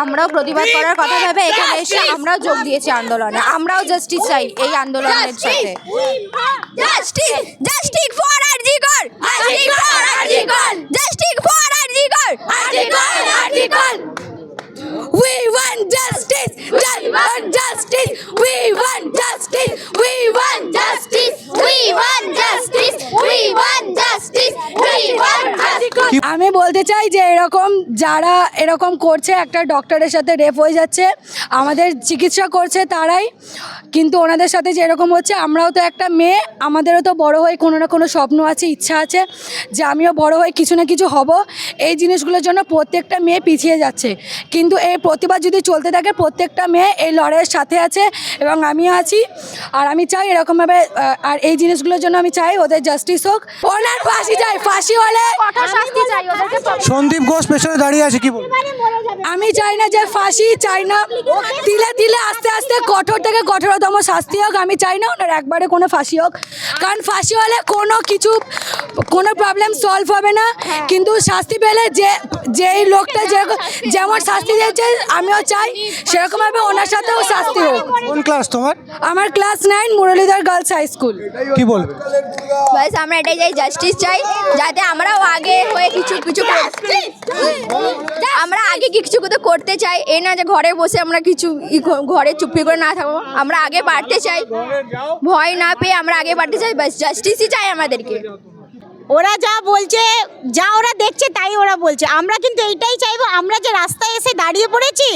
আমরাও প্রতিবাদ করার কথা ভেবে এখানে এসে আমরাও যোগ দিয়েছি আন্দোলনে। আমরাও জাস্টিস চাই এই আন্দোলনের সাথে। Justice justice for RG Kar, justice for RG Kar, justice for RG Kar, RG Kar, RG Kar. We want justice, we want justice, we want justice, we want justice, we want justice, we want justice, we want justice. আমি বলতে চাই যে এরকম যারা এরকম করছে, একটা ডক্টরের সাথে রেপ হয়ে যাচ্ছে, আমাদের চিকিৎসা করছে তারাই, কিন্তু ওনাদের সাথে যে এরকম হচ্ছে, আমরাও তো একটা মেয়ে, আমাদেরও তো বড় হয়ে কোনো না কোনো স্বপ্ন আছে, ইচ্ছা আছে যে আমিও বড় হয়ে কিছু না কিছু হব। এই জিনিসগুলোর জন্য প্রত্যেকটা মেয়ে পিছিয়ে যাচ্ছে, কিন্তু এই প্রতিবাদ যদি চলতে থাকে প্রত্যেকটা মেয়ে এই লড়াইয়ের সাথে আছে এবং আমিও আছি। আর আমি চাই এরকমভাবে, আর এই জিনিসগুলোর জন্য আমি চাই ওদের জাস্টিস হোক, ওনার ফাঁসি চাই, ফাঁসি হলে শাস্তি চাই ওদেরকে। সন্দীপ ঘোষ পেছনে দাঁড়িয়ে আছে, কি বলবো? আমি চাই না যে ফাঁসি, চাই না তিলে তিলে আস্তে আস্তে কঠোর থেকে কঠোরতম শাস্তি হোক। আমি চাই না ওনার একবারে কোনো ফাঁসি হোক, কারণ ফাঁসি হলে কোনো প্রবলেম সলভ হবে না, কিন্তু শাস্তি পেলে যেই লোকটা যেমন শাস্তি দিয়েছে আমিও চাই সেরকমভাবে ওনার সাথেও শাস্তি হোক। কোন ক্লাস তোমার? আমার class 9, Muralidhar girls high school. কি বলবে? বাস আমরা এটাই চাই, জাস্টিস চাই, যাতে আমরাও আগে হয়ে কিছু আমরা আগে কিছু করতে চাই। এই না যে ঘরে বসে আমরা কিছু ঘরে চুপি করে না থাকবো, আমরা আগে বাড়তে চাই, ভয় না পেয়ে আমরা আগে বাড়তে চাই। বাস জাস্টিসই চাই আমাদেরকে। ওরা যা বলছে, যা ওরা দেখছে তাই ওরা বলছে। আমরা কিন্তু এইটাই চাইবো, আমরা যে রাস্তায় এসে দাঁড়িয়ে পড়েছি,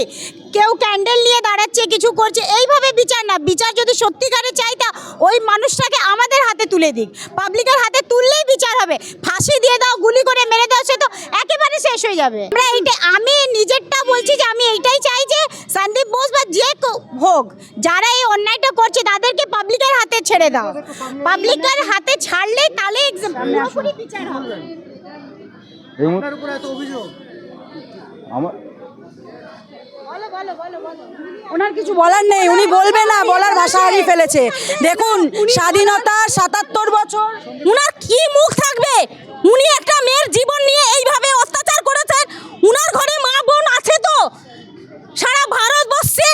কেউ ক্যান্ডেল নিয়ে দাঁড়াচ্ছে, কিছু করছে, এইভাবে বিচার না। বিচার যদি সত্যিকারে চাই তা ওই মানুষটাকে আমাদের হাতে তুলে দিক, পাবলিকের হাতে তুললেই বিচার হবে। ফাঁসি দিয়ে দাও, গুলি করে মেরে দাও, সে তো একেবারে শেষ হয়ে যাবে। আমি নিজেরটা বলছি যে আমি এইটাই চাই যে সন্দীপ বোস বা যে হোক, যারা এই অন্যায়টা করছে তাদেরকে পাবলিকের হাতে ছেড়ে দাও। পাবলিকের হাতে ছাড়লেই তাহলে পুরোপুরি বিচার হবে। আপনার উপর এত অভিযোগ, আমার ওনার কিছু বলার নেই, উনি বলবে না, বলার ভাষা হারিয়ে ফেলেছে। দেখুন, স্বাধীনতা 77 বছর, উনার কি মুখ থাকবে? উনি একটা মেয়ের জীবন নিয়ে এইভাবে অত্যাচার করেছেন। উনার ঘরে মা বোন আছে তো? সারা ভারতবর্ষে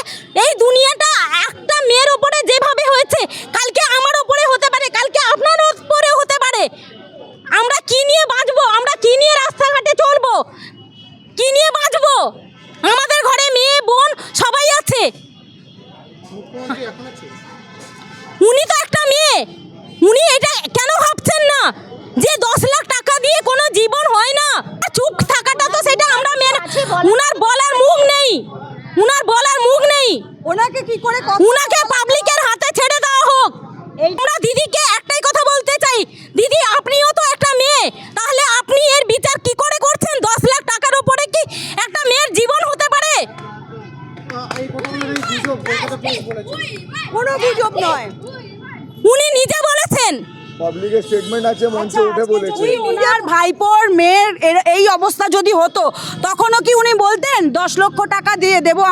এই দুনিয়াটা একটা মেয়ের ওপরে যেভাবে হয়েছে, কালকে আমার ওপরে হতে পারে, কালকে আপনার ওপরে হতে পারে। আমরা কি নিয়ে বাঁচবো? আমরা কি নিয়ে রাস্তাঘাটে চলবো? কি নিয়ে বাঁচবো? আমাদের ঘরে মেয়ে বোন সবাই আছে। উনি তো একটা মেয়ে, উনি এটা কেন ভাবছেন না যে 10 লাখ টাকা দিয়ে কোনো জীবন হয় না? চুপ থাকাটা তো সেটা আমরা মেনে। উনার বলার মুখ নেই, উনার বলার মুখ নেই। ওনাকে কি করে উনাকে পাবলিকের হাতে ছেড়ে দেওয়া হোক। আমরা দিদিকে একটাই কথা বলতে চাই, দিদি আপনিও তো একটা মেয়ে, তাহলে আপনি এর বিচার কি করে করছেন? 10 লাখ টাকার উপরে কি একটা মেয়ের জীবন হতে পারে? কোনো গুজব নয়, উনি নিজে বলেছেন। পাবলিকের স্টেটমেন্ট আছে, মঞ্চে উঠে বলেছে। উনার ভাইপোর মেয়ের এই অবস্থা যদি হতো তখনও কি উনি বলতেন 10 লক্ষ টাকা দিয়ে দেবো,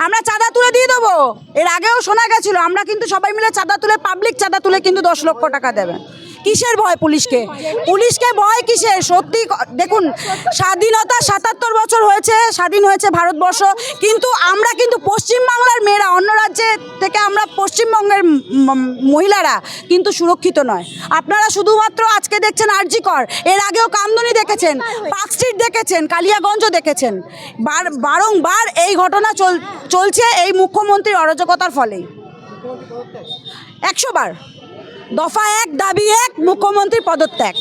আমরা চাঁদা তুলে দিয়ে দেবো? এর আগেও শোনা গেছিল, আমরা কিন্তু সবাই মিলে চাঁদা তুলে, পাবলিক চাঁদা তুলে কিন্তু 10 লক্ষ টাকা দেবে। কিসের ভয় পুলিশকে? পুলিশকে ভয় কিসের? সত্যি দেখুন, স্বাধীনতা 77 বছর হয়েছে, স্বাধীন হয়েছে ভারতবর্ষ, কিন্তু আমরা কিন্তু পশ্চিমবাংলার মেয়েরা, অন্য রাজ্যে থেকে আমরা পশ্চিমবঙ্গের মহিলারা কিন্তু সুরক্ষিত নয়। আপনারা শুধুমাত্র আজকে দেখছেন আরজিকর, এর আগেও কামদুনি দেখেছেন, পার্কস্ট্রিট দেখেছেন, কালিয়াগঞ্জ দেখেছেন। বারংবার এই ঘটনা চলছে এই মুখ্যমন্ত্রীর অরাজকতার ফলেই। 100 বার দফা 1 দাবি 1, মুখ্যমন্ত্রীর পদত্যাগ।